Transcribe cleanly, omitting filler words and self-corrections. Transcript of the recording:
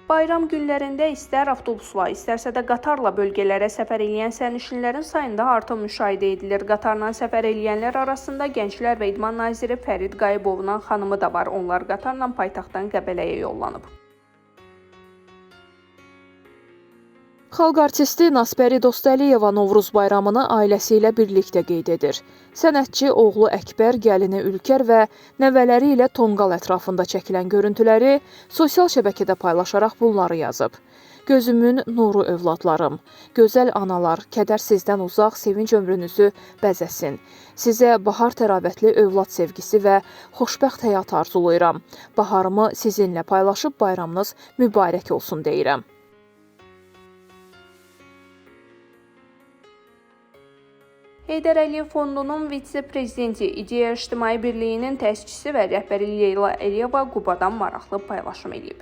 Bayram günlərində istər avtobusla, istərsə də qatarla bölgələrə səfər edən sərnişinlərin sayında artım müşahidə edilir. Qatarla səfər edənlər arasında Gənclər və İdman naziri Fərid Qayıbovun xanımı da var. Onlar qatarla paytaxtdan Qəbələyə yollanıb. Xalq artisti Nasbəri Dostəliyeva Novruz bayramını ailəsi ilə birlikdə qeyd edir. Sənətçi oğlu Əkbər, gəlini Ülkər və nəvələri ilə Tonqal ətrafında çəkilən görüntüləri sosial şəbəkədə paylaşaraq bunları yazıb. Gözümün nuru övladlarım, gözəl analar, kədər sizdən uzaq, sevinc ömrünüzü bəzəsin. Sizə bahar təravətli övlad sevgisi və xoşbəxt həyat arzulayıram. Baharımı sizinlə paylaşıb bayramınız mübarək olsun deyirəm. Heydər Əliyev Fondunun vitse-prezidenti, İdeya İctimai Birliyinin təşkiçisi və rəhbəri Leyla Əliyeva Qubadan maraqlı paylaşım edib.